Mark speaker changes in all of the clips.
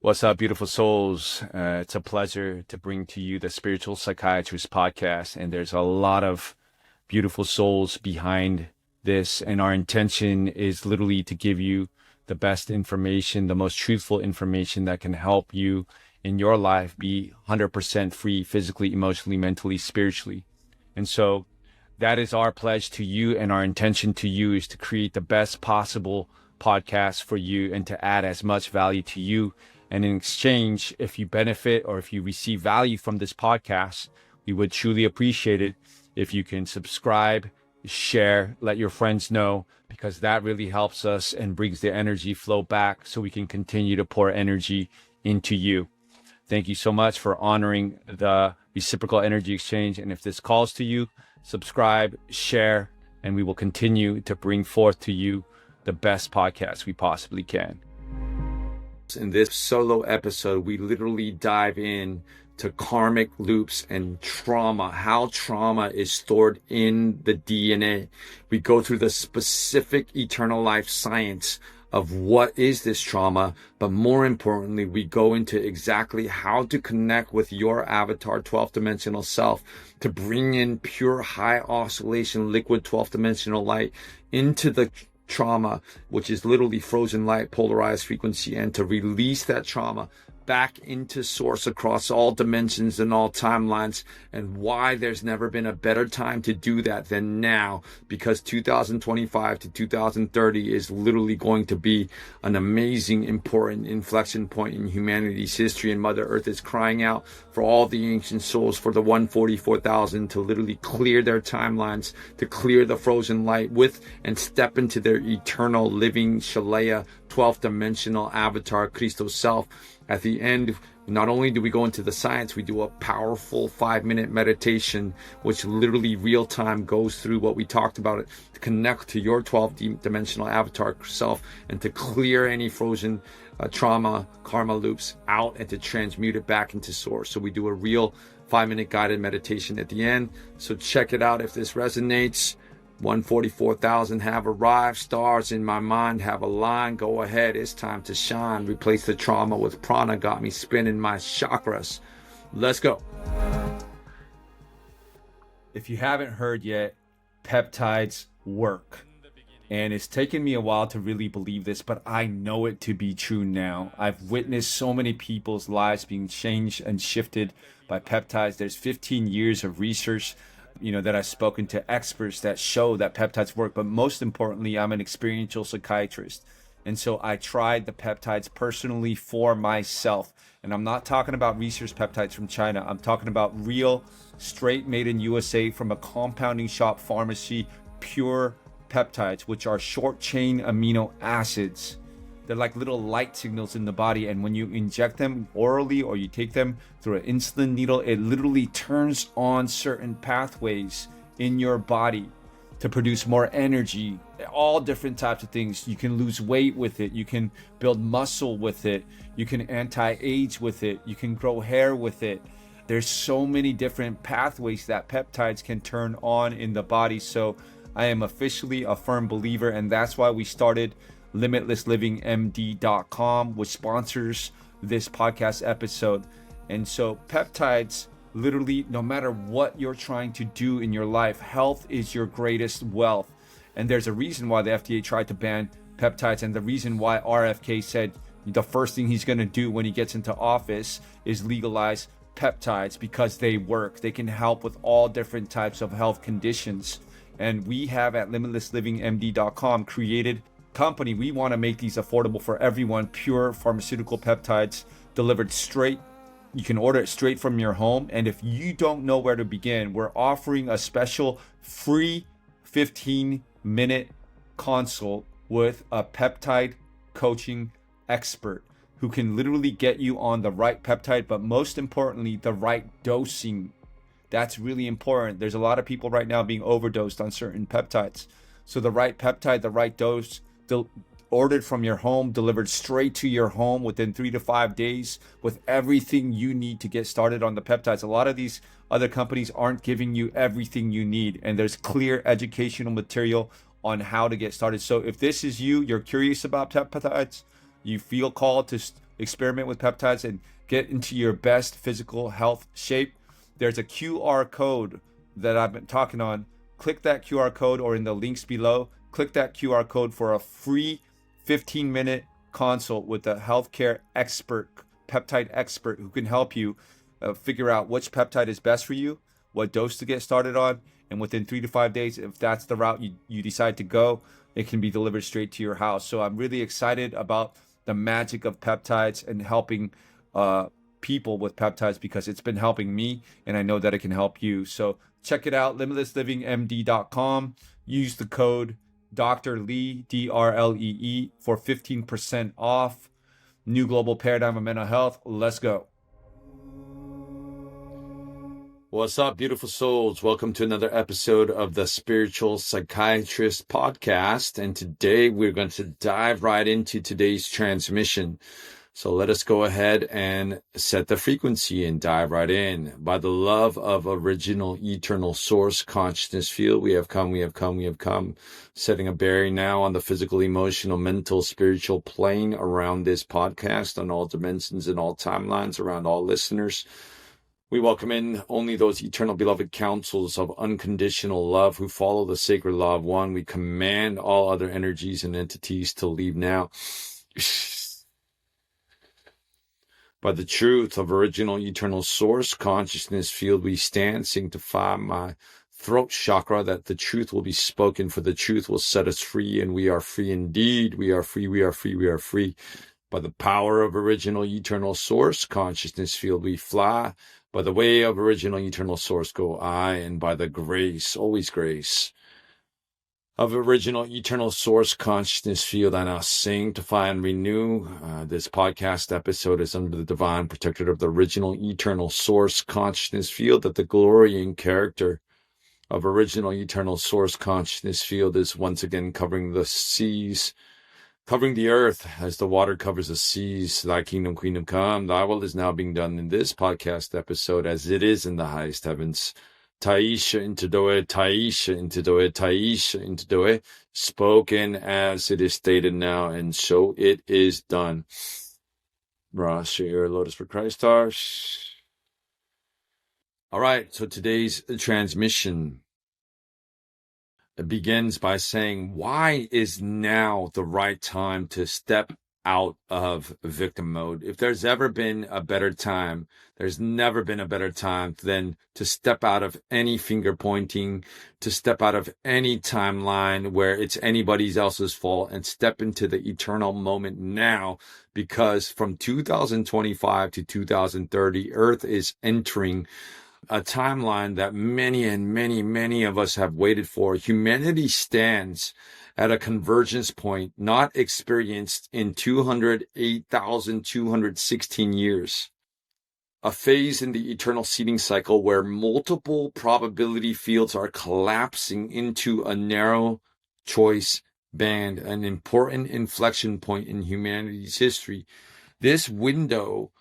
Speaker 1: What's up, beautiful souls? It's a pleasure to bring to you the Spiritual Psychiatrist podcast. And there's a lot of beautiful souls behind this. And our intention is literally to give you the best information, the most truthful information that can help you in your life be 100% free physically, emotionally, mentally, spiritually. And so that is our pledge to you, and our intention to you is to create the best possible podcast for you and to add as much value to you. And in exchange, if you benefit or if you receive value from this podcast, we would truly appreciate it if you can subscribe, share, let your friends know, because that really helps us and brings the energy flow back so we can continue to pour energy into you. Thank you so much for honoring the reciprocal energy exchange. And if this calls to you, subscribe, share, and we will continue to bring forth to you the best podcast we possibly can. In this solo episode, we literally dive in to karmic loops and trauma, how trauma is stored in the DNA. We go through the specific eternal life science of what is this trauma, but more importantly, we go into exactly how to connect with your avatar 12th dimensional self to bring in pure high oscillation liquid 12th dimensional light into the trauma, which is literally frozen light, polarized frequency, and to release that trauma back into source across all dimensions and all timelines, and why there's never been a better time to do that than now, because 2025 to 2030 is literally going to be an amazing, important inflection point in humanity's history, and Mother Earth is crying out for all the ancient souls, for the 144,000 to literally clear their timelines, to clear the frozen light with and step into their eternal living Shalaya 12th dimensional avatar Christo self. At the end, not only do we go into the science, we do a powerful 5-minute meditation, which literally real time goes through what we talked about, it to connect to your 12th dimensional avatar self and to clear any frozen trauma, karma loops out and to transmute it back into source. So we do a real 5-minute guided meditation at the end. So check it out if this resonates. 144,000 have arrived. Stars in my mind have aligned. Go ahead, it's time to shine. Replace the trauma with prana. Got me spinning my chakras. Let's go. If you haven't heard yet, peptides work. And it's taken me a while to really believe this, but I know it to be true now. I've witnessed so many people's lives being changed and shifted by peptides. There's 15 years of research that I've spoken to experts that show that peptides work. But most importantly, I'm an experiential psychiatrist. And so I tried the peptides personally for myself. And I'm not talking about research peptides from China. I'm talking about real, straight made in USA from a compounding shop pharmacy, pure peptides, which are short chain amino acids. They're like little light signals in the body, and when you inject them orally or you take them through an insulin needle, it literally turns on certain pathways in your body to produce more energy, all different types of things. You can lose weight with it, you can build muscle with it, you can anti-age with it, you can grow hair with it. There's so many different pathways that peptides can turn on in the body. So I am officially a firm believer, and that's why we started limitlesslivingmd.com, which sponsors this podcast episode. And so peptides, literally, no matter what you're trying to do in your life, health is your greatest wealth. And there's a reason why the FDA tried to ban peptides, and the reason why RFK said the first thing he's going to do when he gets into office is legalize peptides, because they work. They can help with all different types of health conditions. And we have at limitlesslivingmd.com created company. We want to make these affordable for everyone. Pure pharmaceutical peptides delivered straight. You can order it straight from your home. And if you don't know where to begin, we're offering a special free 15-minute consult with a peptide coaching expert who can literally get you on the right peptide, but most importantly, the right dosing. That's really important. There's a lot of people right now being overdosed on certain peptides. So the right peptide, the right dose, ordered from your home, delivered straight to your home within 3 to 5 days with everything you need to get started on the peptides. A lot of these other companies aren't giving you everything you need, and there's clear educational material on how to get started. So if this is you, you're curious about peptides, you feel called to experiment with peptides and get into your best physical health shape, there's a QR code that I've been talking on. Click that QR code, or in the links below, click that QR code for a free 15-minute consult with a healthcare expert, peptide expert, who can help you figure out which peptide is best for you, what dose to get started on, and within 3 to 5 days, if that's the route you decide to go, it can be delivered straight to your house. So I'm really excited about the magic of peptides and helping people with peptides, because it's been helping me, and I know that it can help you. So check it out, limitlesslivingmd.com. Use the code Dr. Lee, DRLEE, for 15% off. New global paradigm of mental health. Let's go. What's up, beautiful souls? Welcome to another episode of the Spiritual Psychiatrist Podcast. And today we're going to dive right into today's transmission. So let us go ahead and set the frequency and dive right in. By the love of original eternal source consciousness field, we have come, setting a barrier now on the physical, emotional, mental, spiritual plane around this podcast, on all dimensions and all timelines, around all listeners. We welcome in only those eternal beloved counsels of unconditional love who follow the sacred law of one. We command all other energies and entities to leave now. By the truth of original eternal source consciousness field, we stand, sanctify my throat chakra, that the truth will be spoken, for the truth will set us free, and we are free indeed. We are free, we are free, we are free. By the power of original eternal source consciousness field, we fly. By the way of original eternal source go I, and by the grace, always grace, of original eternal source consciousness field, I now sanctify and renew. This podcast episode is under the divine protectorate of the original eternal source consciousness field, that the glory and character of original eternal source consciousness field is once again covering the seas, covering the earth as the water covers the seas. Thy kingdom come, thy will is now being done in this podcast episode as it is in the highest heavens. Taisha into Doe, Taisha into Doe, Taisha into Doe, spoken as it is stated now, and so it is done. Rosh, your Lotus for Christ. All right, so today's transmission begins by saying, why is now the right time to step out of victim mode? If there's ever been a better time, there's never been a better time than to step out of any finger pointing, to step out of any timeline where it's anybody else's fault, and step into the eternal moment now, because from 2025 to 2030, Earth is entering a timeline that many of us have waited for. Humanity stands at a convergence point not experienced in 208,216 years. A phase in the eternal seeding cycle where multiple probability fields are collapsing into a narrow choice band, an important inflection point in humanity's history. This window,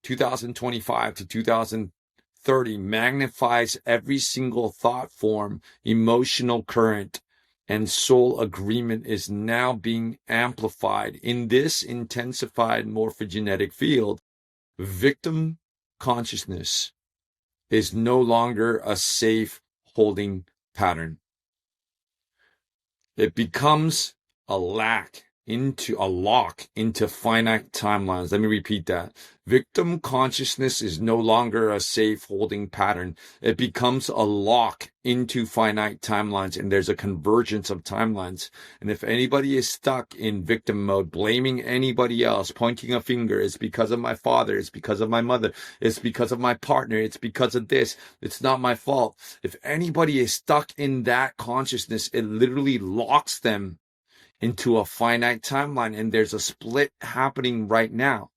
Speaker 1: 2025 to 2030, magnifies every single thought form, emotional current, and soul agreement is now being amplified. In this intensified morphogenetic field, victim consciousness is no longer a safe holding pattern. It becomes a lock into finite timelines. Let me repeat that. Victim consciousness is no longer a safe holding pattern. It becomes a lock into finite timelines, and there's a convergence of timelines. And if anybody is stuck in victim mode, blaming anybody else, pointing a finger, it's because of my father, it's because of my mother, it's because of my partner, it's because of this, it's not my fault. If anybody is stuck in that consciousness, it literally locks them into a finite timeline, and there's a split happening right now.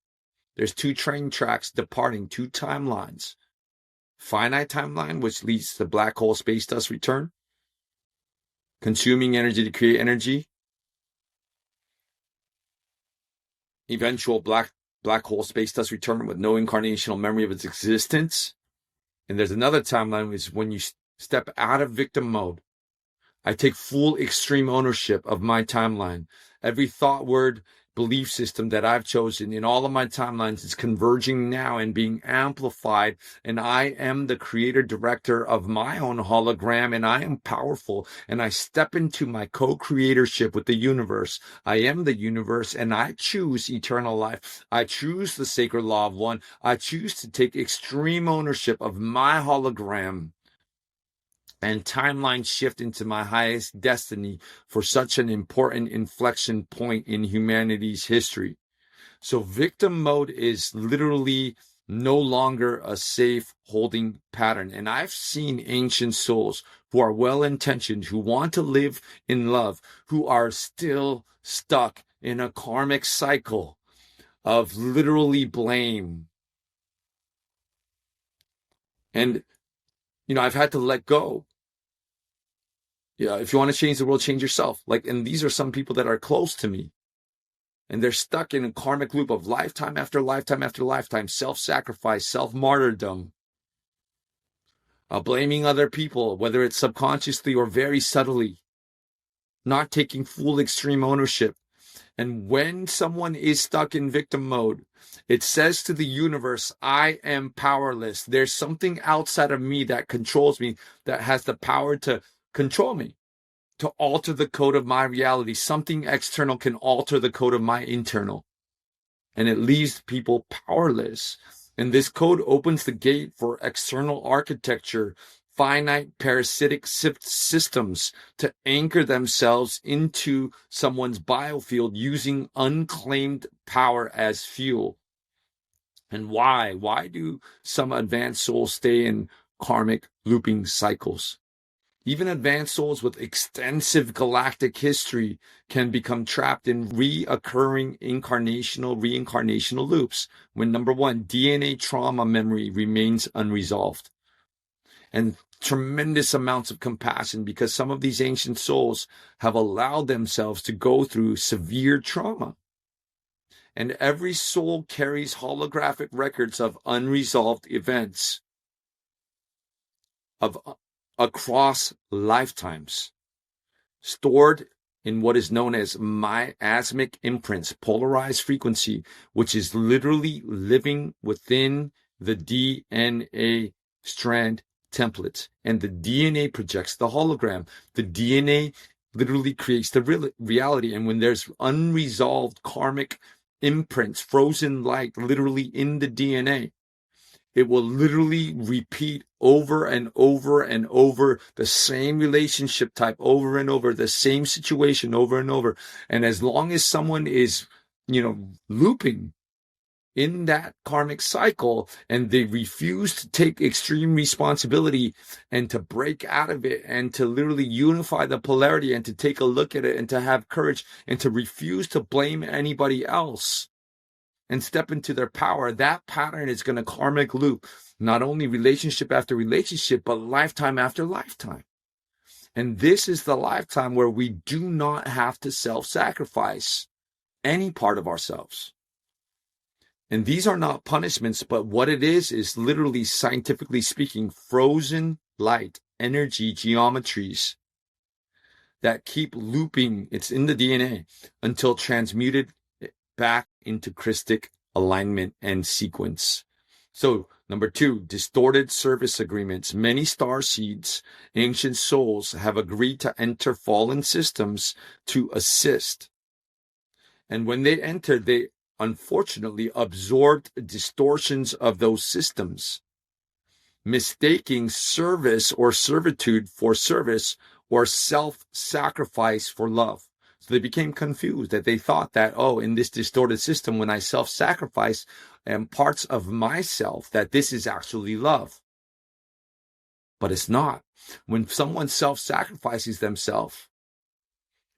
Speaker 1: There's two train tracks departing, two timelines. Finite timeline, which leads to black hole space dust return, consuming energy to create energy, eventual black hole space dust return with no incarnational memory of its existence. And there's another timeline, which is when you step out of victim mode. I take full extreme ownership of my timeline. Every thought, word,
Speaker 2: belief system that I've chosen in all of my timelines is converging now and being amplified. And I am the creator director of my own hologram, and I am powerful. And I step into my co-creatorship with the universe. I am the universe, and I choose eternal life. I choose the sacred law of one. I choose to take extreme ownership of my hologram and timeline shift into my highest destiny for such an important inflection point in humanity's history. So victim mode is literally no longer a safe holding pattern. And I've seen ancient souls who are well-intentioned, who want to live in love, who are still stuck in a karmic cycle of literally blame. And, I've had to let go. Yeah, if you want to change the world, change yourself. And these are some people that are close to me. And they're stuck in a karmic loop of lifetime after lifetime after lifetime, self-sacrifice, self-martyrdom, blaming other people, whether it's subconsciously or very subtly, not taking full extreme ownership. And when someone is stuck in victim mode, it says to the universe, I am powerless. There's something outside of me that controls me, that has the power to control me, to alter the code of my reality. Something external can alter the code of my internal. And it leaves people powerless. And this code opens the gate for external architecture, finite parasitic systems to anchor themselves into someone's biofield using unclaimed power as fuel. And why? Why do some advanced souls stay in karmic looping cycles? Even advanced souls with extensive galactic history can become trapped in reoccurring reincarnational loops when, number one, DNA trauma memory remains unresolved. And tremendous amounts of compassion, because some of these ancient souls have allowed themselves to go through severe trauma. And every soul carries holographic records of unresolved events across lifetimes, stored in what is known as miasmic imprints, polarized frequency, which is literally living within the DNA strand templates. And the DNA projects the hologram. The DNA literally creates the reality. And when there's unresolved karmic imprints, frozen light literally in the DNA, it will literally repeat over and over and over the same relationship type over and over, the same situation over and over. And as long as someone is, looping in that karmic cycle and they refuse to take extreme responsibility and to break out of it and to literally unify the polarity and to take a look at it and to have courage and to refuse to blame anybody else and step into their power, that pattern is going to karmic loop, not only relationship after relationship, but lifetime after lifetime. And this is the lifetime where we do not have to self-sacrifice any part of ourselves. And these are not punishments, but what it is literally, scientifically speaking, frozen light energy geometries that keep looping. It's in the DNA until transmuted back into Christic alignment and sequence. So, number two, distorted service agreements. Many star seeds, ancient souls, have agreed to enter fallen systems to assist. And when they entered, they unfortunately absorbed distortions of those systems, mistaking service or servitude for service or self-sacrifice for love. So they became confused, that they thought that, in this distorted system, when I self-sacrifice parts of myself, that this is actually love. But it's not. When someone self-sacrifices themselves,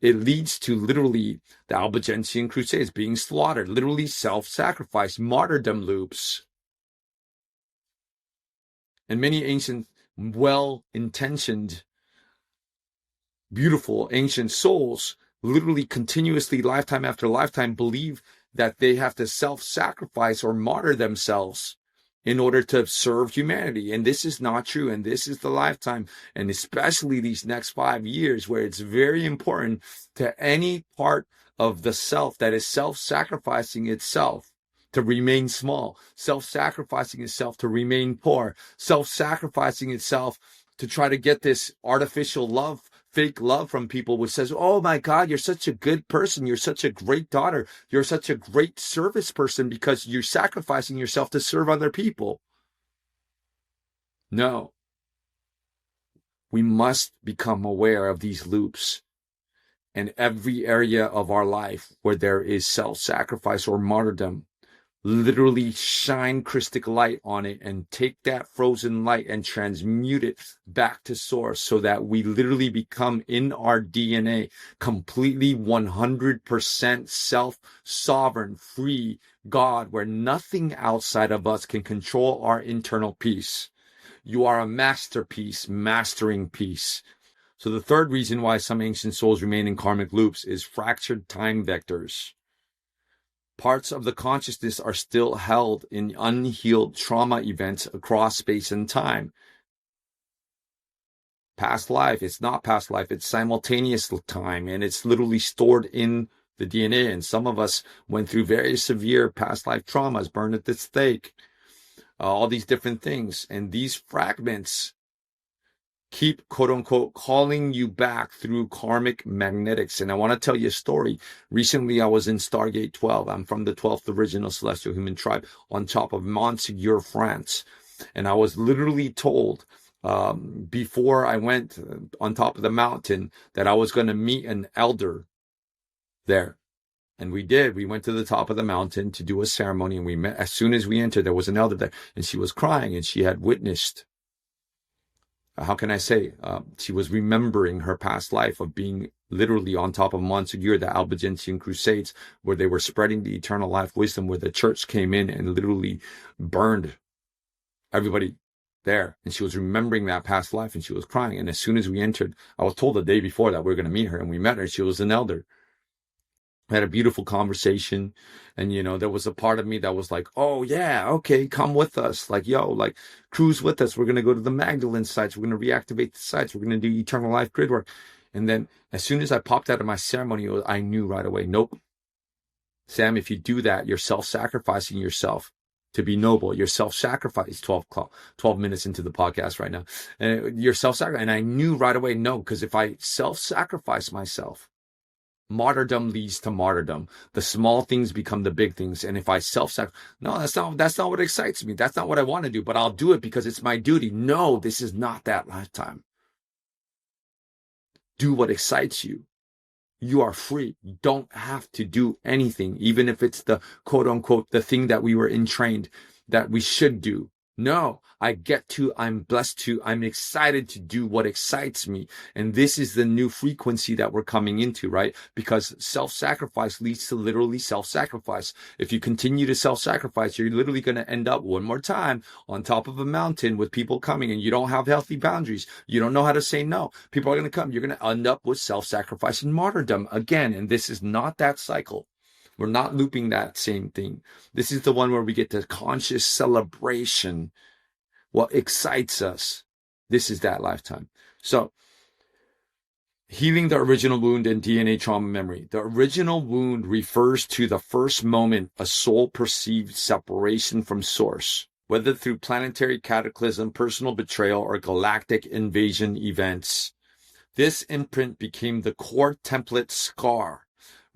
Speaker 2: it leads to literally the Albigensian Crusades being slaughtered, literally self-sacrifice, martyrdom loops. And many ancient, well-intentioned, beautiful ancient souls literally continuously, lifetime after lifetime, believe that they have to self-sacrifice or martyr themselves in order to serve humanity. And this is not true. And this is the lifetime, and especially these next 5 years, where it's very important to any part of the self that is self-sacrificing itself to remain small, self-sacrificing itself to remain poor, self-sacrificing itself to try to get this artificial love, fake love from people, which says, oh my God, you're such a good person. You're such a great daughter. You're such a great service person because you're sacrificing yourself to serve other people. No. We must become aware of these loops, and every area of our life where there is self-sacrifice or martyrdom, literally shine Christic light on it and take that frozen light and transmute it back to source, so that we literally become in our DNA completely 100% self-sovereign, free God, where nothing outside of us can control our internal peace. You are a masterpiece, mastering peace. So the third reason why some ancient souls remain in karmic loops is fractured time vectors. Parts of the consciousness are still held in unhealed trauma events across space and time. Past life, it's not past life, it's simultaneous time, and it's literally stored in the DNA. And some of us went through very severe past life traumas, burned at the stake, all these different things. And these fragments keep, quote unquote, calling you back through karmic magnetics. And I want to tell you a story. Recently, I was in Stargate 12. I'm from the 12th original celestial human tribe on top of Montségur, France. And I was literally told before I went on top of the mountain that I was going to meet an elder there. And we did. We went to the top of the mountain to do a ceremony, and we met. As soon as we entered, there was an elder there, and she was crying, and she had witnessed, how can I say, she was remembering her past life of being literally on top of Montségur, the Albigensian Crusades, where they were spreading the eternal life wisdom, where the church came in and literally burned everybody there. And she was remembering that past life, and she was crying. And as soon as we entered, I was told the day before that we were going to meet her, and we met her. She was an elder. We had a beautiful conversation, and there was a part of me that was like, oh yeah, okay, come with us, like, yo, like, cruise with us. We're going to go to the Magdalene sites, we're going to reactivate the sites, we're going to do eternal life grid work. And then as soon as I popped out of my ceremony, I knew right away, nope, Sam, if you do that, you're self-sacrificing yourself to be noble. You're self-sacrifice. 12 minutes into the podcast right now, and you're self-sacrifice. And I knew right away, no, because if I self-sacrifice myself, martyrdom leads to martyrdom. The small things become the big things. And if I self-sacrifice, no, that's not what excites me. That's not what I want to do, but I'll do it because it's my duty. No, this is not that lifetime. Do what excites you. You are free. You don't have to do anything, even if it's the quote unquote, the thing that we were entrained that we should do. No, I get to, I'm blessed to, I'm excited to do what excites me. And this is the new frequency that we're coming into, right? Because self-sacrifice leads to literally self-sacrifice. If you continue to self-sacrifice, you're literally going to end up one more time on top of a mountain with people coming, and you don't have healthy boundaries. You don't know how to say no. People are going to come. You're going to end up with self-sacrifice and martyrdom again. And this is not that cycle. We're not looping that same thing. This is the one where we get the conscious celebration. What excites us. This is that lifetime. So, healing the original wound and DNA trauma memory. The original wound refers to the first moment a soul perceived separation from source, whether through planetary cataclysm, personal betrayal, or galactic invasion events. This imprint became the core template scar,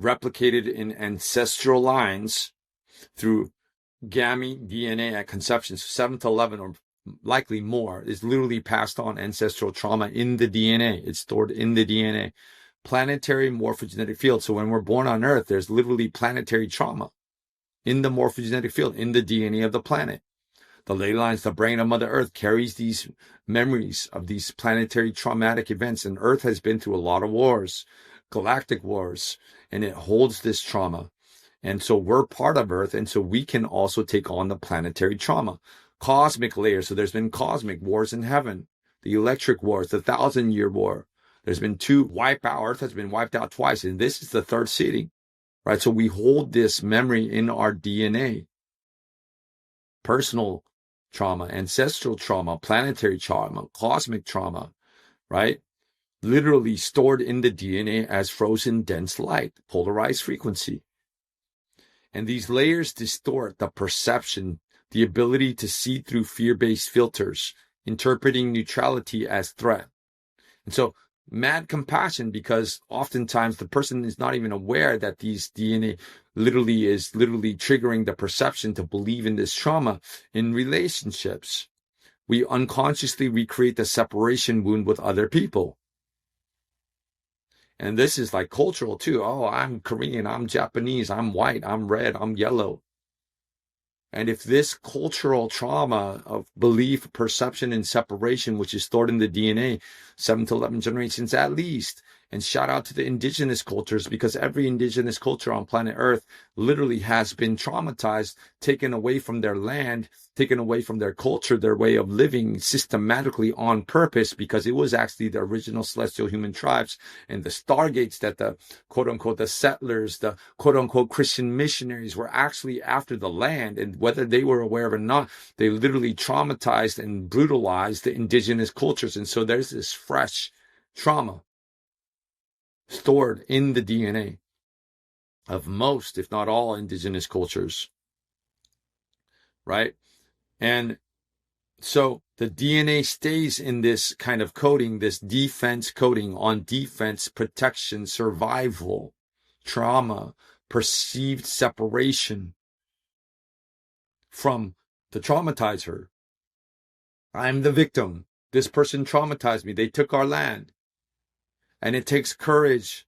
Speaker 2: replicated in ancestral lines through gamete DNA at conception. So 7 to 11, or likely more, is literally passed on ancestral trauma in the DNA. It's stored in the DNA. Planetary morphogenetic field. So when we're born on Earth, there's literally planetary trauma in the morphogenetic field, in the DNA of the planet. The ley lines, the brain of Mother Earth carries these memories of these planetary traumatic events. And Earth has been through a lot of wars, galactic wars, and it holds this trauma. And so we're part of Earth, and so we can also take on the planetary trauma. Cosmic layers. So there's been cosmic wars in heaven, the electric wars, the 1,000-year war. There's been 2 wipeout. Earth has been wiped out twice, and this is the 3rd sitting, right? So we hold this memory in our DNA. Personal trauma, ancestral trauma, planetary trauma, cosmic trauma, right? Literally stored in the DNA as frozen dense light, polarized frequency. And these layers distort the perception, the ability to see through fear-based filters, interpreting neutrality as threat. And so mad compassion, because oftentimes the person is not even aware that these DNA is literally triggering the perception to believe in this trauma in relationships. We unconsciously recreate the separation wound with other people. And this is like cultural too. Oh, I'm Korean, I'm Japanese, I'm white, I'm red, I'm yellow. And if this cultural trauma of belief, perception, and separation, which is stored in the DNA, 7 to 11 generations at least, and shout out to the indigenous cultures, because every indigenous culture on planet Earth literally has been traumatized, taken away from their land, taken away from their culture, their way of living systematically on purpose, because it was actually the original celestial human tribes and the stargates that the quote unquote, the settlers, the quote unquote Christian missionaries were actually after the land. And whether they were aware of it or not, they literally traumatized and brutalized the indigenous cultures. And so there's this fresh trauma stored in the DNA of most, if not all, indigenous cultures, right? And so the DNA stays in this kind of coding, this defense coding on defense, protection, survival, trauma, perceived separation from the traumatizer. I'm the victim. This person traumatized me. They took our land. And it takes courage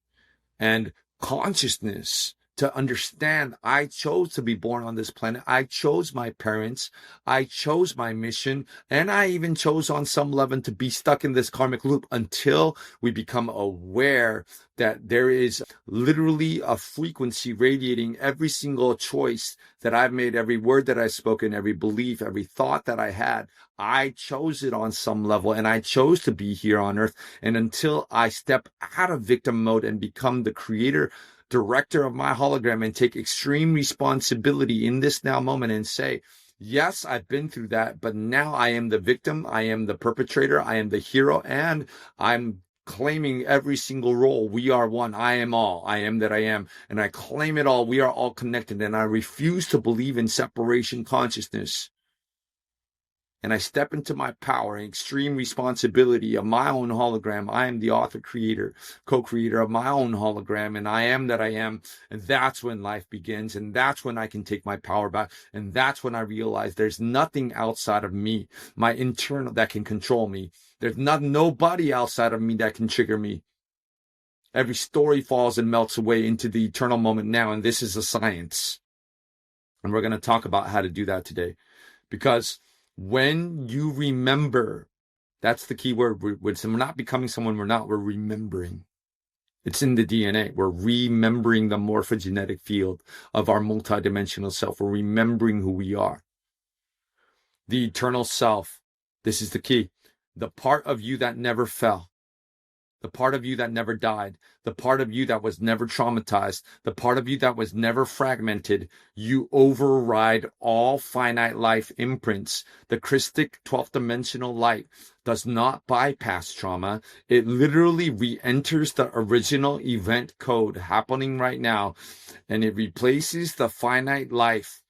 Speaker 2: and consciousness to understand I chose to be born on this planet. I chose my parents. I chose my mission. And I even chose on some level to be stuck in this karmic loop until we become aware that there is literally a frequency radiating every single choice that I've made, every word that I've spoken, every belief, every thought that I had. I chose it on some level, and I chose to be here on earth. And until I step out of victim mode and become the creator, director of my hologram, and take extreme responsibility in this now moment and say, yes, I've been through that, but now I am the victim, I am the perpetrator, I am the hero, and I'm claiming every single role. We are one. I am all. I am that I am. And I claim it all. We are all connected. And I refuse to believe in separation consciousness. And I step into my power and extreme responsibility of my own hologram. I am the author, creator, co-creator of my own hologram, and I am that I am. And that's when life begins. And that's when I can take my power back. And that's when I realize there's nothing outside of me, my internal, that can control me. There's nobody outside of me that can trigger me. Every story falls and melts away into the eternal moment now. And this is a science. And we're going to talk about how to do that today. Because when you remember, that's the key word. We're not becoming someone we're not. We're remembering. It's in the DNA. We're remembering the morphogenetic field of our multidimensional self. We're remembering who we are. The eternal self. This is the key. The part of you that never fell. The part of you that never died, the part of you that was never traumatized, the part of you that was never fragmented, you override all finite life imprints. The Christic 12th dimensional light does not bypass trauma. It literally re-enters the original event code happening right now, and it replaces the finite life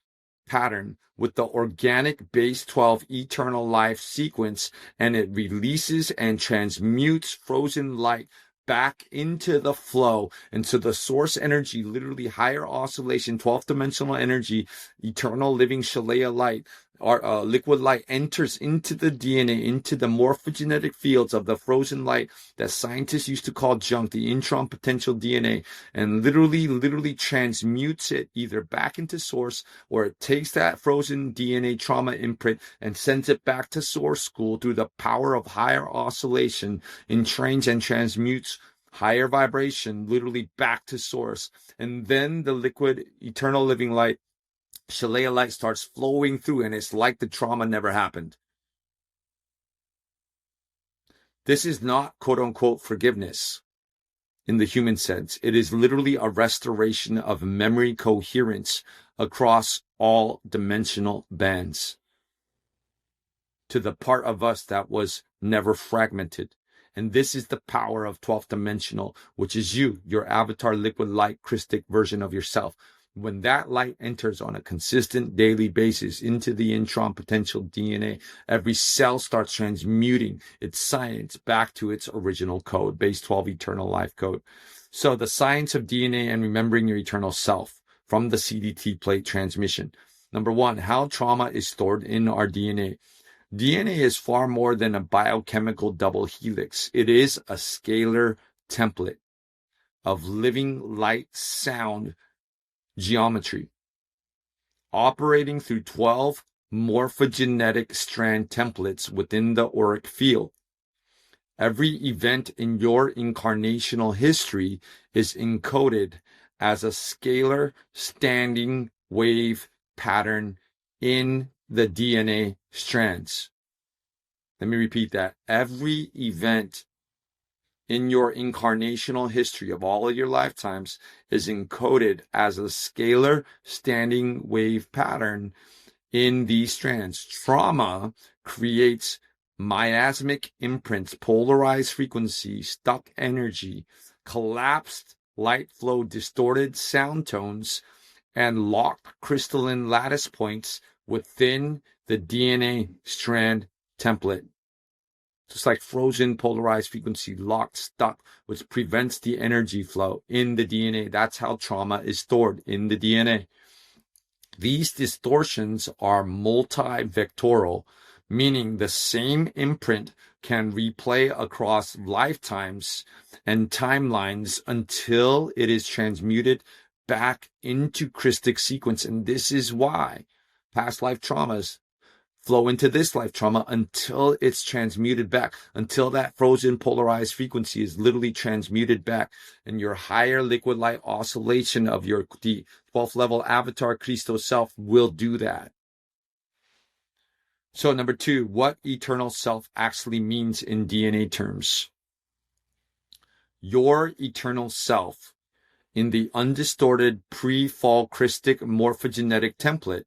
Speaker 2: pattern with the organic base 12 eternal life sequence, and it releases and transmutes frozen light back into the flow. And so the source energy, literally higher oscillation, 12th dimensional energy, eternal living Shalaya light, our liquid light enters into the DNA, into the morphogenetic fields of the frozen light that scientists used to call junk, the intron potential DNA, and literally transmutes it either back into source, or it takes that frozen DNA trauma imprint and sends it back to source school through the power of higher oscillation, entrains and transmutes higher vibration literally back to source. And then the liquid eternal living light, Shalaya light, starts flowing through, and it's like the trauma never happened. This is not quote unquote forgiveness in the human sense. It is literally a restoration of memory coherence across all dimensional bands. to the part of us that was never fragmented. And this is the power of 12th dimensional, which is you, your avatar liquid light Christic version of yourself. When that light enters on a consistent daily basis into the intron potential DNA, every cell starts transmuting its science back to its original code, base 12 eternal life code. So the science of DNA and remembering your eternal self from the CDT plate transmission. Number one, how trauma is stored in our DNA. DNA is far more than a biochemical double helix. It is a scalar template of living light sound geometry, operating through 12 morphogenetic strand templates within the auric field. Every event in your incarnational history is encoded as a scalar standing wave pattern in the DNA strands. Let me repeat that. Every event in your incarnational history of all of your lifetimes is encoded as a scalar standing wave pattern in these strands. Trauma creates miasmic imprints, polarized frequency, stuck energy, collapsed light flow, distorted sound tones, and locked crystalline lattice points within the DNA strand template. Just like frozen polarized frequency, locked, stuck, which prevents the energy flow in the DNA. That's how trauma is stored in the DNA. These distortions are multivectorial, meaning the same imprint can replay across lifetimes and timelines until it is transmuted back into Christic sequence. And this is why past life traumas flow into this life trauma until it's transmuted back, until that frozen polarized frequency is literally transmuted back, and your higher liquid light oscillation of the 12th level avatar Christo self will do that. So number two, what eternal self actually means in DNA terms. Your eternal self in the undistorted pre-fall Christic morphogenetic template,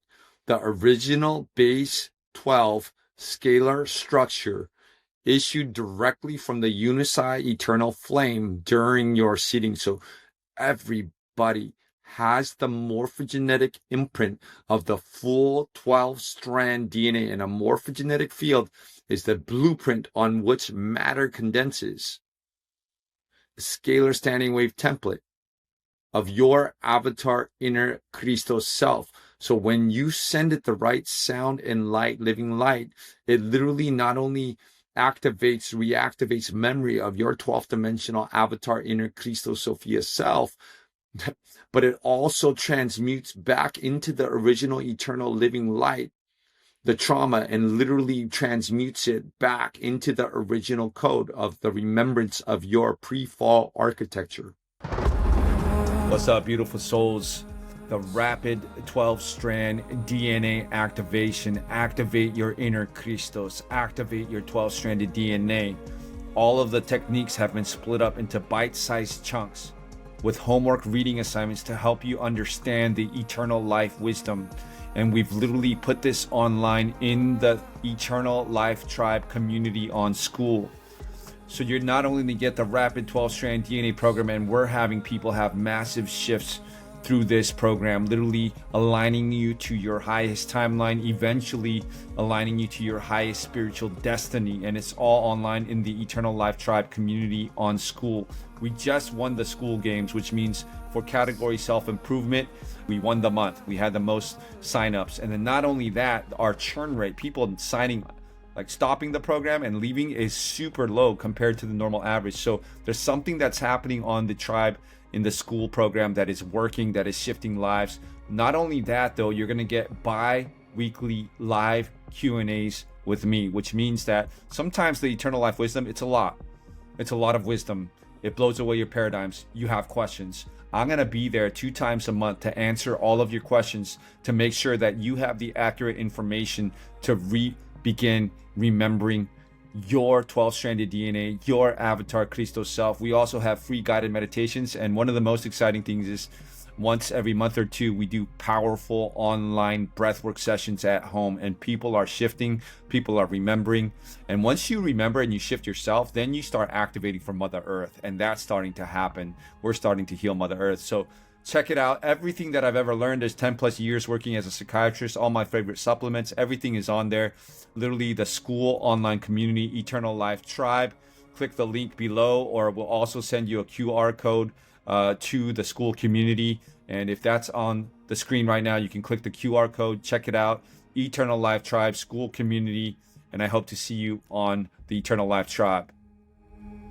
Speaker 2: the original base 12 scalar structure issued directly from the Unisci eternal flame during your seeding. So everybody has the morphogenetic imprint of the full 12 strand DNA, and a morphogenetic field is the blueprint on which matter condenses. The scalar standing wave template of your avatar inner Christo self. So when you send it the right sound and light, living light, it literally not only activates, reactivates memory of your 12th dimensional avatar inner Christo Sophia self, but it also transmutes back into the original eternal living light, the trauma, and literally transmutes it back into the original code of the remembrance of your pre-fall architecture.
Speaker 1: What's up, beautiful souls? The rapid 12-strand DNA activation. Activate your inner Christos. Activate your 12-stranded DNA. All of the techniques have been split up into bite-sized chunks with homework reading assignments to help you understand the eternal life wisdom. And we've literally put this online in the Eternal Life Tribe community on School. So you're not only going to get the rapid 12-strand DNA program, and we're having people have massive shifts through this program, literally aligning you to your highest timeline, eventually aligning you to your highest spiritual destiny. And it's all online in the Eternal Life Tribe community on School. We just won the School games, which means for category self-improvement, we won the month. We had the most signups. And then not only that, our churn rate, people signing, like stopping the program and leaving, is super low compared to the normal average. So there's something that's happening on the tribe in the School program that is working, that is shifting lives. Not only that though, you're gonna get bi-weekly live Q&As with me, which means that sometimes the eternal life wisdom, it's a lot of wisdom. It blows away your paradigms. You have questions. I'm gonna be there 2 times a month to answer all of your questions, to make sure that you have the accurate information to begin remembering your 12-stranded DNA, your avatar Christo self. We also have free guided meditations, and one of the most exciting things is once every month or two, we do powerful online breathwork sessions at home, and people are shifting, people are remembering. And once you remember and you shift yourself, then you start activating for Mother Earth, and that's starting to happen. We're starting to heal Mother Earth. So check it out. Everything that I've ever learned is 10 plus years working as a psychiatrist, all my favorite supplements, everything is on there. Literally the school online community, Eternal Life Tribe. Click the link below, or we'll also send you a QR code to the school community. And if that's on the screen right now, you can click the QR code, check it out. Eternal Life Tribe, school community. And I hope to see you on the Eternal Life Tribe.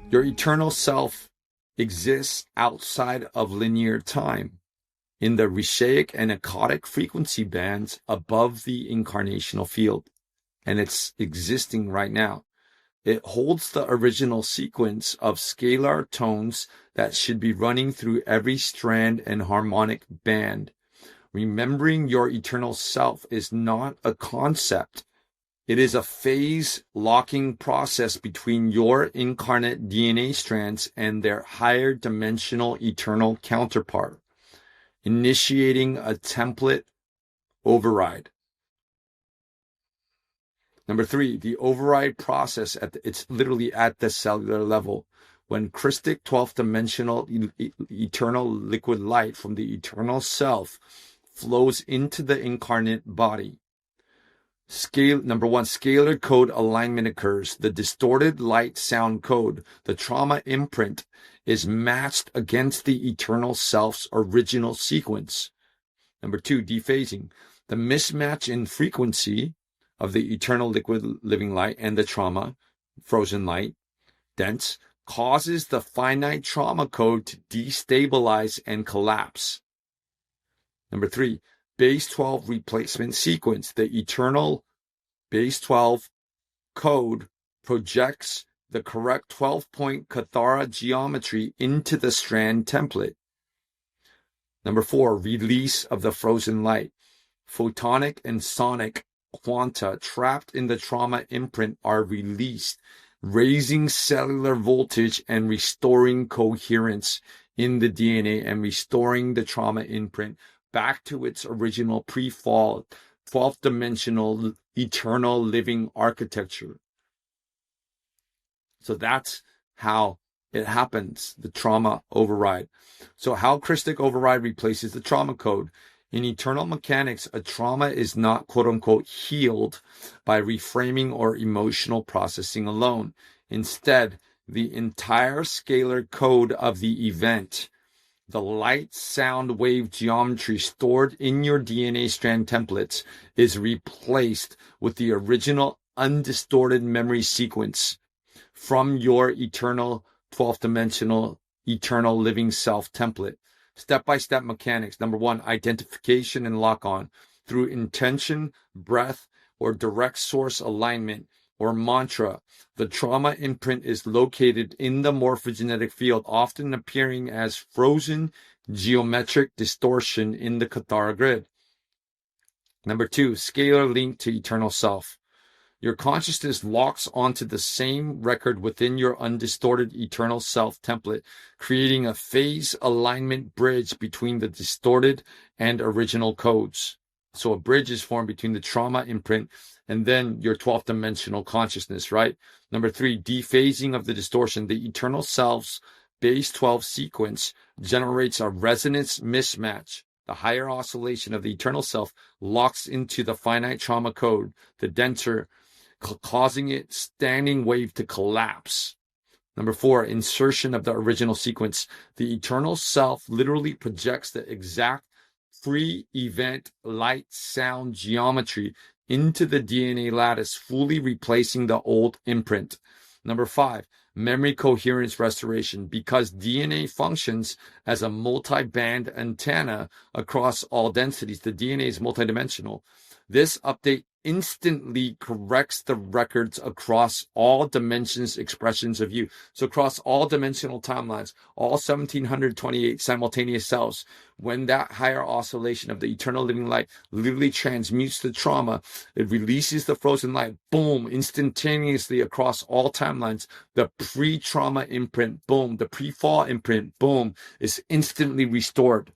Speaker 2: Your eternal self exists outside of linear time, in the Rishaic and encoded frequency bands above the incarnational field. And it's existing right now. It holds the original sequence of scalar tones that should be running through every strand and harmonic band. Remembering your eternal self is not a concept. It is a phase locking process between your incarnate DNA strands and their higher dimensional eternal counterpart, initiating a template override. Number 3, the override process, it's literally at the cellular level. When Christic 12th dimensional eternal liquid light from the eternal self flows into the incarnate body. Number 1, scalar code alignment occurs. The distorted light sound code, the trauma imprint, is matched against the eternal self's original sequence. Number 2, dephasing. The mismatch in frequency of the eternal liquid living light and the trauma, frozen light, dense, causes the finite trauma code to destabilize and collapse. Number 3, base 12 replacement sequence. The eternal base 12 code projects the correct 12-point Kathara geometry into the strand template. Number 4, release of the frozen light. Photonic and sonic quanta trapped in the trauma imprint are released, raising cellular voltage and restoring coherence in the DNA and restoring the trauma imprint back to its original pre-fall 12th dimensional eternal living architecture. So that's how it happens, the trauma override. So how Christic override replaces the trauma code. In eternal mechanics, a trauma is not quote-unquote healed by reframing or emotional processing alone. Instead, the entire scalar code of the event, the light sound wave geometry stored in your DNA strand templates, is replaced with the original undistorted memory sequence from your eternal 12th dimensional eternal living self template. Step-by-step mechanics. Number 1, identification and lock-on. Through intention, breath, or direct source alignment, or mantra, the trauma imprint is located in the morphogenetic field, often appearing as frozen geometric distortion in the Kathara grid. Number 2, scalar link to eternal self. Your consciousness locks onto the same record within your undistorted eternal self template, creating a phase alignment bridge between the distorted and original codes. So a bridge is formed between the trauma imprint and then your 12th dimensional consciousness, right? Number 3, dephasing of the distortion. The eternal self's base 12 sequence generates a resonance mismatch. The higher oscillation of the eternal self locks into the finite trauma code, the denser, causing its standing wave to collapse. Number 4, insertion of the original sequence. The eternal self literally projects the exact pre-event light sound geometry into the DNA lattice, fully replacing the old imprint. Number 5, memory coherence restoration. Because DNA functions as a multi-band antenna across all densities, the DNA is multidimensional. This update instantly corrects the records across all dimensions, expressions of you. So across all dimensional timelines, all 1728 simultaneous cells, when that higher oscillation of the eternal living light literally transmutes the trauma, it releases the frozen light, boom, instantaneously across all timelines. The pre-trauma imprint, boom, the pre-fall imprint, boom, is instantly restored.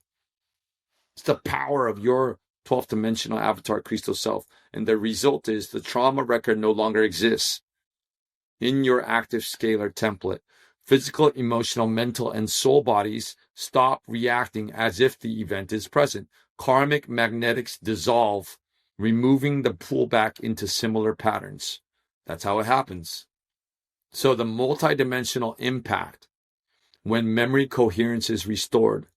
Speaker 2: It's the power of your 12th dimensional avatar Christo self. And the result is the trauma record no longer exists in your active scalar template. Physical, emotional, mental, and soul bodies stop reacting as if the event is present. Karmic magnetics dissolve, removing the pullback into similar patterns. That's how it happens. So the multidimensional impact when memory coherence is restored.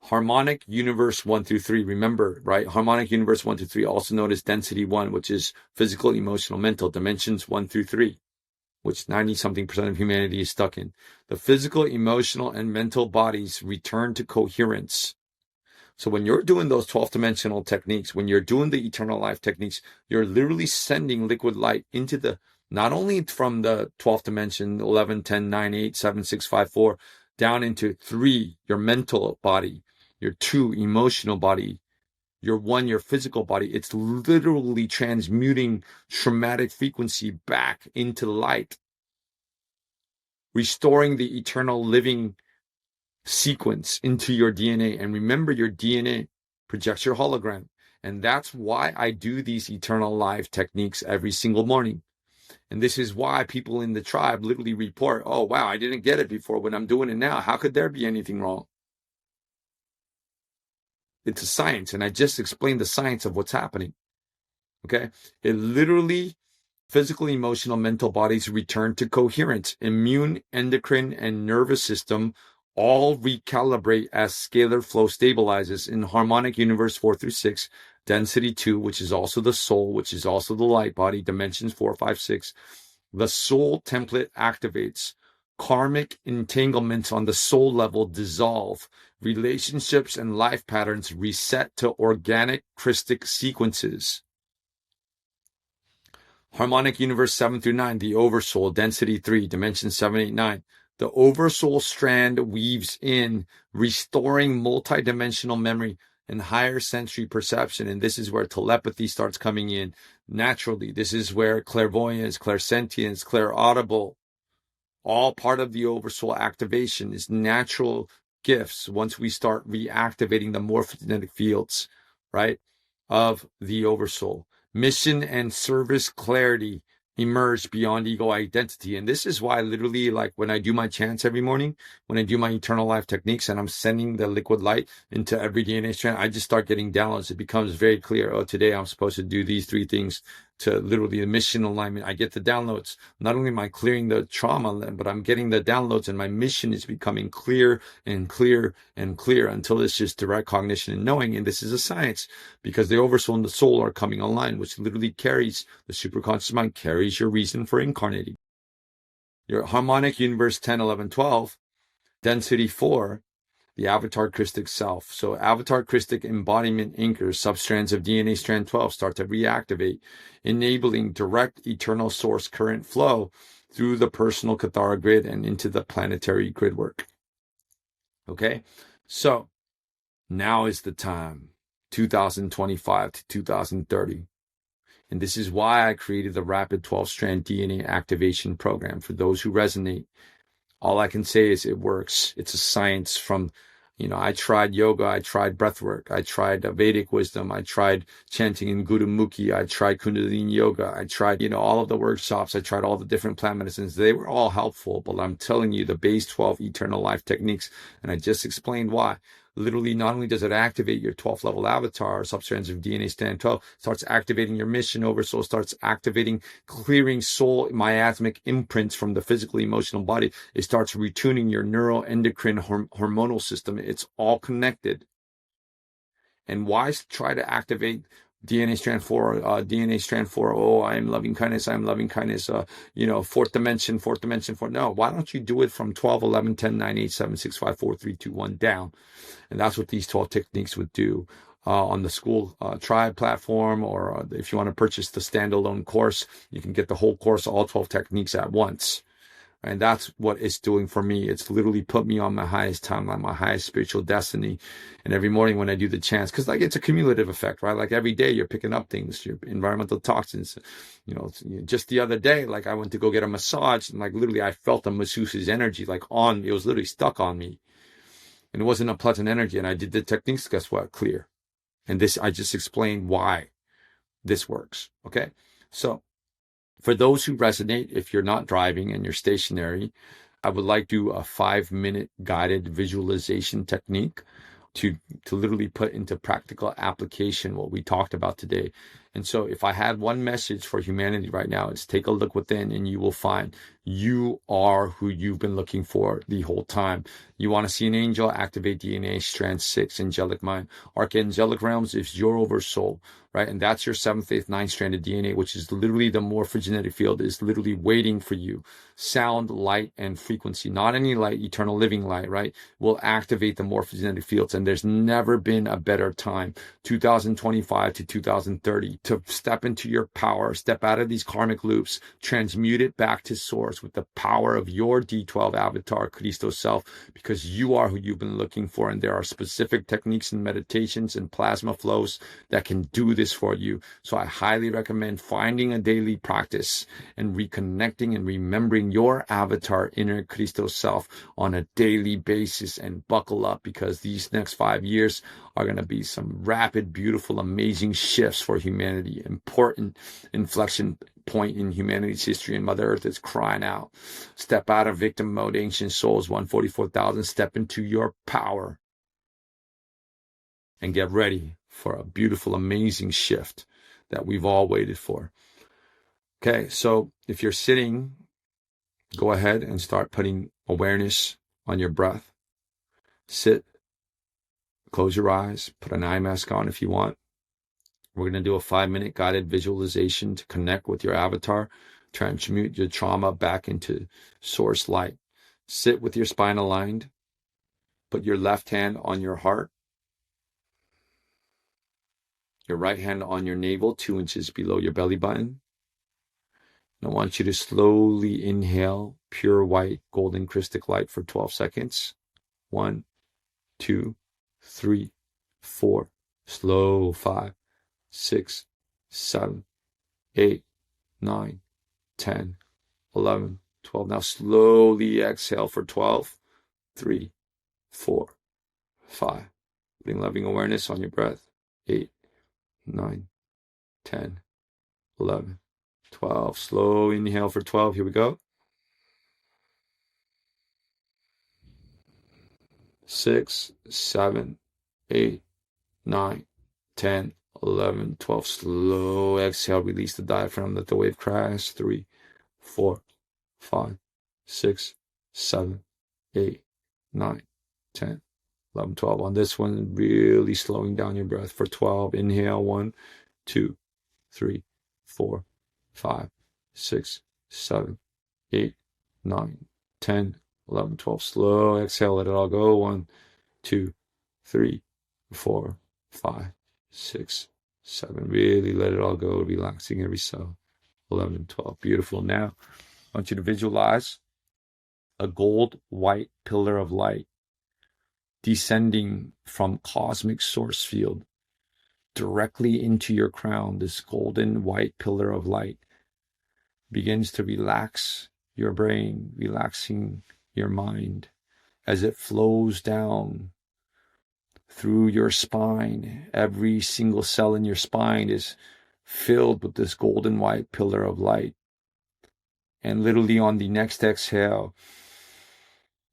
Speaker 2: Harmonic universe 1 through 3, remember, right? Harmonic universe 1 through 3, also known as density 1, which is physical, emotional, mental, dimensions 1 through 3, which 90-something% of humanity is stuck in. The physical, emotional, and mental bodies return to coherence. So when you're doing those 12th dimensional techniques, when you're doing the eternal life techniques, you're literally sending liquid light into the, not only from the 12th dimension, 11, 10, 9, 8, 7, 6, 5, 4, down into 3, your mental body, your 2, emotional body, your 1, your physical body. It's literally transmuting traumatic frequency back into light, restoring the eternal living sequence into your DNA. And remember, your DNA projects your hologram. And that's why I do these eternal life techniques every single morning. And this is why people in the tribe literally report, oh, wow, I didn't get it before when I'm doing it now. How could there be anything wrong? It's a science. And I just explained the science of what's happening. Okay. It literally, physical, emotional, mental bodies return to coherence. Immune, endocrine, and nervous system all recalibrate as scalar flow stabilizes. In harmonic universe 4 through 6, density 2, which is also the soul, which is also the light body, dimensions 4, 5, 6, the soul template activates. Karmic entanglements on the soul level dissolve. Relationships and life patterns reset to organic Christic sequences. Harmonic universe 7 through 9, the oversoul, density 3, dimension 7, 8, 9. The oversoul strand weaves in, restoring multidimensional memory and higher sensory perception. And this is where telepathy starts coming in naturally. This is where clairvoyance, clairsentience, clairaudible, all part of the oversoul activation is natural gifts once we start reactivating the morphogenetic fields, right, of the oversoul. Mission and service clarity emerge beyond ego identity. And this is why literally, like when I do my chants every morning, when I do my eternal life techniques and I'm sending the liquid light into every DNA strand, I just start getting downloads. It becomes very clear. Oh, today I'm supposed to do these 3 things to literally the mission alignment. I get the downloads. Not only am I clearing the trauma, but I'm getting the downloads, and my mission is becoming clear and clear and clear until it's just direct cognition and knowing. And this is a science, because the oversoul and the soul are coming online, which literally carries the superconscious mind, carries your reason for incarnating. Your harmonic universe 10, 11, 12, density 4, the avatar Christic self. So avatar Christic embodiment anchors, substrands of DNA strand 12 start to reactivate, enabling direct eternal source current flow through the personal Kathara grid and into the planetary grid work. Okay, so now is the time, 2025 to 2030. And this is why I created the Rapid 12-Strand DNA Activation Program. For those who resonate, all I can say is it works. It's a science from, I tried yoga, I tried breathwork, I tried Vedic wisdom, I tried chanting in Gurumukhi, I tried Kundalini yoga, I tried, all of the workshops, I tried all the different plant medicines. They were all helpful, but I'm telling you, the base 12 eternal life techniques, and I just explained why. Literally, not only does it activate your 12th level avatar, substrands of DNA stand 12, starts activating your mission oversoul, starts activating, clearing soul miasmic imprints from the physical, emotional body. It starts retuning your neuroendocrine hormonal system. It's all connected. And why try to activate DNA strand 4, oh, I am loving kindness, fourth dimension, fourth. No, why don't you do it from 12, 11, 10, 9, 8, 7, 6, 5, 4, 3, 2, 1 down? And that's what these 12 techniques would do on the school tribe platform, or if you want to purchase the standalone course, you can get the whole course, all 12 techniques at once. And that's what it's doing for me. It's literally put me on my highest timeline, my highest spiritual destiny. And every morning when I do the chants, because it's a cumulative effect, right? Like every day you're picking up things, your environmental toxins. Just the other day, I went to go get a massage, and literally I felt the masseuse's energy it was literally stuck on me. And it wasn't a pleasant energy. And I did the techniques, guess what? Clear. And this, I just explained why this works. Okay. So for those who resonate, if you're not driving and you're stationary, I would like to do a 5-minute guided visualization technique to literally put into practical application what we talked about today. And so if I had one message for humanity right now, it's take a look within and you will find you are who you've been looking for the whole time. You want to see an angel, activate DNA, strand 6, angelic mind. Archangelic realms is your oversoul, right? And that's your 7th, 8th, 9th stranded DNA, which is literally the morphogenetic field, is literally waiting for you. Sound, light, and frequency, not any light, eternal living light, right? Will activate the morphogenetic fields. And there's never been a better time, 2025 to 2030, to step into your power, step out of these karmic loops, transmute it back to source with the power of your D12 avatar, Christo self, because you are who you've been looking for. And there are specific techniques and meditations and plasma flows that can do this for you. So I highly recommend finding a daily practice and reconnecting and remembering your avatar, inner Christo self, on a daily basis, and buckle up, because these next 5 years are going to be some rapid, beautiful, amazing shifts for humanity. Important inflection point in humanity's history, and Mother Earth is crying out. Step out of victim mode, ancient souls, 144,000. Step into your power and get ready for a beautiful, amazing shift that we've all waited for. Okay, so if you're sitting, go ahead and start putting awareness on your breath. Sit, close your eyes, put an eye mask on if you want. We're going to do a 5-minute guided visualization to connect with your avatar, transmute your trauma back into source light. Sit with your spine aligned. Put your left hand on your heart, your right hand on your navel, 2 inches below your belly button. And I want you to slowly inhale pure white golden Christic light for 12 seconds. 1, 2, 3, 4. Slow. 5, 6, 7, 8, 9, 10, 11, 12. Now slowly exhale for 12. 3, 4, 5. Putting loving awareness on your breath. 8, 9, 10, 11, 12. Slow inhale for 12. Here we go. 6, 7, 8, 9, 10, 11, 12. Slow exhale. Release the diaphragm. Let the wave crash. 3, 4, 5, 6, 7, 8, 9, 10, 11, 12. On this one, really slowing down your breath for 12. Inhale. 1, 2, 3, 4, 5, 6, 7, 8, 9, 10, 11, 12. Slow exhale. Let it all go. 1, 2, 3, 4, 5, 6, 7. Really let it all go. Relaxing every cell. 11, 12. Beautiful. Now, I want you to visualize a gold white pillar of light descending from cosmic source field directly into your crown. This golden white pillar of light begins to relax your brain, relaxing your mind as it flows down through your spine. Every single cell in your spine is filled with this golden white pillar of light. And literally on the next exhale,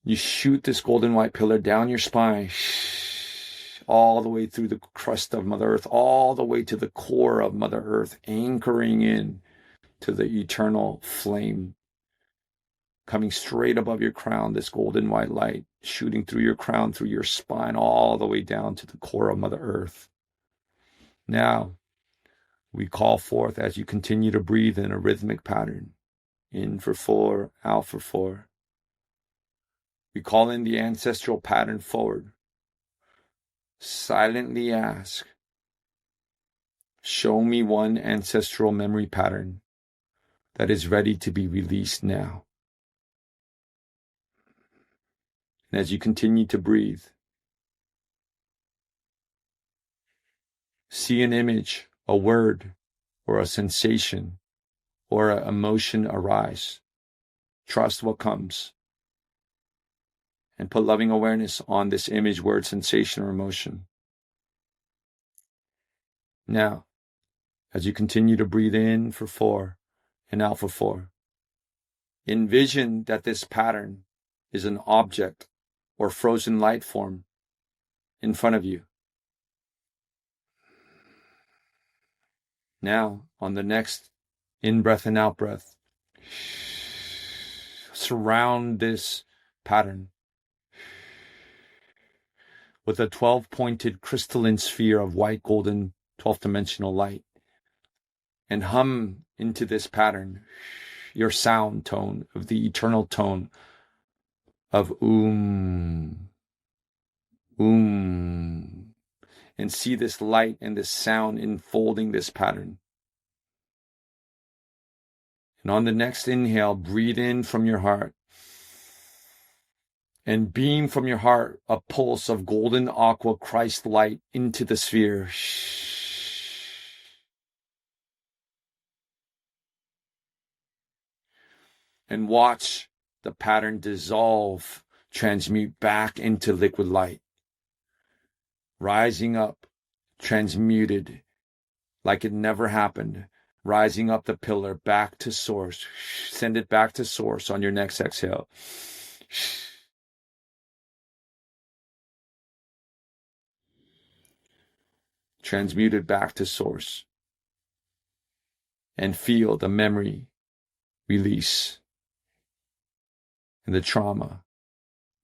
Speaker 2: you shoot this golden white pillar down your spine, all the way through the crust of Mother Earth, all the way to the core of Mother Earth, anchoring in to the eternal flame, coming straight above your crown, this golden white light, shooting through your crown, through your spine, all the way down to the core of Mother Earth. Now, we call forth, as you continue to breathe in a rhythmic pattern, in for 4, out for 4. We call in the ancestral pattern forward. Silently ask, show me one ancestral memory pattern that is ready to be released now. And as you continue to breathe, see an image, a word, or a sensation, or an emotion arise. Trust what comes. and put loving awareness on this image, word, sensation, or emotion. Now, as you continue to breathe in for 4 and out for 4, envision that this pattern is an object or frozen light form in front of you. Now, on the next in-breath and out-breath, surround this pattern with a 12-pointed crystalline sphere of white golden 12th dimensional light, and hum into this pattern your sound tone of the eternal tone of Om, Om, and see this light and this sound enfolding this pattern. And on the next inhale, breathe in from your heart and beam from your heart a pulse of golden aqua Christ light into the sphere. And watch the pattern dissolve, transmute back into liquid light, rising up, transmuted like it never happened, rising up the pillar back to source. Send it back to source on your next exhale. Transmuted back to source. And feel the memory release and the trauma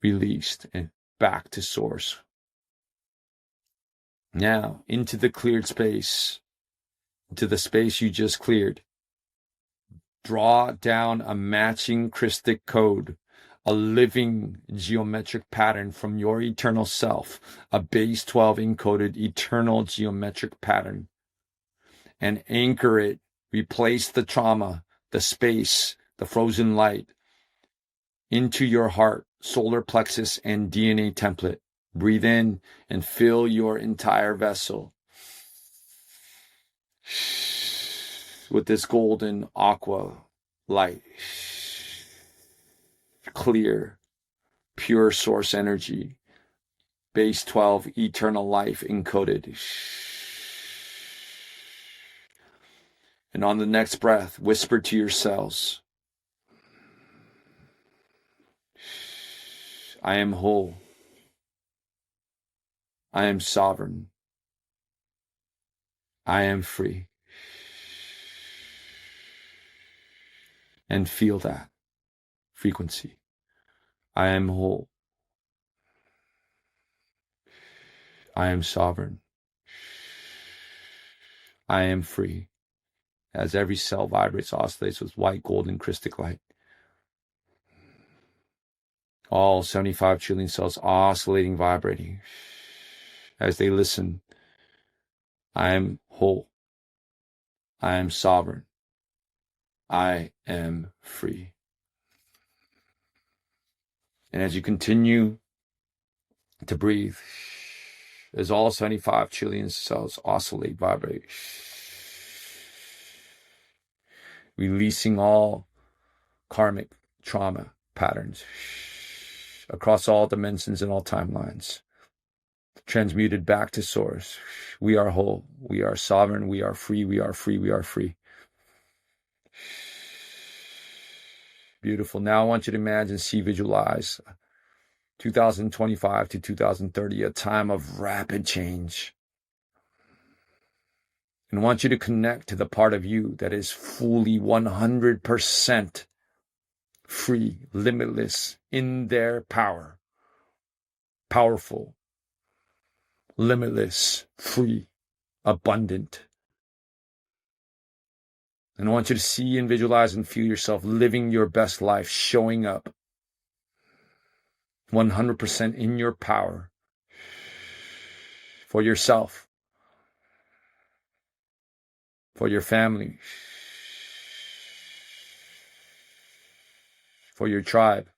Speaker 2: released and back to source. Now, into the cleared space, into the space you just cleared. Draw down a matching Christic code, a living geometric pattern from your eternal self, a base 12 encoded eternal geometric pattern, and anchor it. Replace the trauma, the space, the frozen light into your heart, solar plexus, and DNA template. Breathe in and fill your entire vessel with this golden aqua light. Clear, pure source energy. Base 12, eternal life encoded. And on the next breath, whisper to your cells, I am whole. I am sovereign. I am free. And feel that frequency. I am whole. I am sovereign. I am free. As every cell vibrates, oscillates with white, golden, Christic light. All 75 trillion cells oscillating, vibrating. As they listen, I am whole. I am sovereign. I am free. And as you continue to breathe, as all 75 trillion cells oscillate, vibrate, releasing all karmic trauma patterns across all dimensions and all timelines, transmuted back to source. We are whole. We are sovereign. We are free. We are free. We are free. Beautiful. Now I want you to imagine, see, visualize 2025 to 2030, a time of rapid change. And I want you to connect to the part of you that is fully 100% free, limitless, in their power. Powerful, limitless, free, abundant. And I want you to see and visualize and feel yourself living your best life, showing up 100% in your power for yourself, for your family, for your tribe,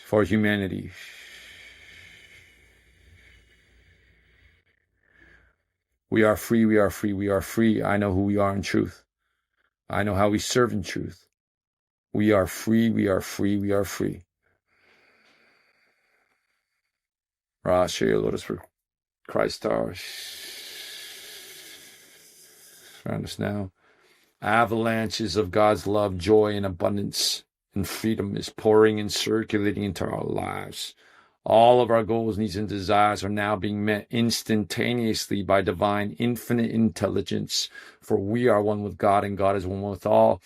Speaker 2: for humanity. We are free, we are free, we are free. I know who we are in truth. I know how we serve in truth. We are free, we are free, we are free. Ra, share your lotus for Christ Tower. Around us now. Avalanches of God's love, joy, and abundance and freedom is pouring and circulating into our lives. All of our goals, needs, and desires are now being met instantaneously by divine infinite intelligence. For we are one with God, and God is one with all.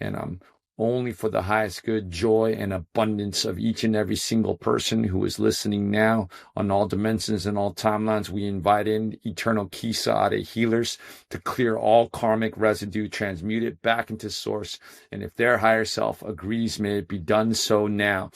Speaker 2: And only for the highest good, joy, and abundance of each and every single person who is listening now on all dimensions and all timelines, we invite in eternal Kisa healers to clear all karmic residue, transmute it back into source. And if their higher self agrees, may it be done so now.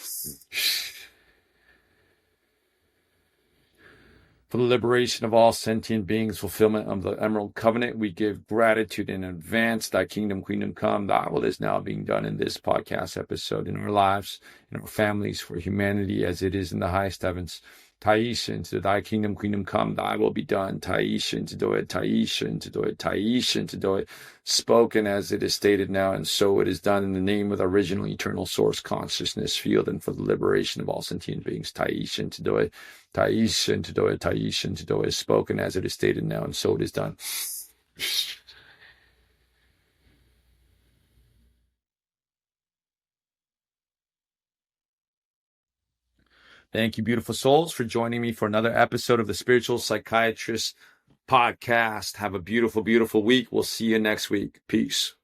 Speaker 2: For the liberation of all sentient beings, fulfillment of the Emerald Covenant, we give gratitude in advance. Thy kingdom come. Thy will is now being done in this podcast episode, in our lives, in our families, for humanity as it is in the highest heavens. Taisha, to thy kingdom come, thy will be done. Taisha, to do it, Taisha, to do it, Taisha, to do it. Spoken as it is stated now, and so it is done in the name of the original eternal source consciousness field, and for the liberation of all sentient beings. Taisha, to do it, Taisha, to do it, Taisha, to do it. Spoken as it is stated now, and so it is done. Thank you, beautiful souls, for joining me for another episode of the Spiritual Psychiatrist Podcast. Have a beautiful, beautiful week. We'll see you next week. Peace.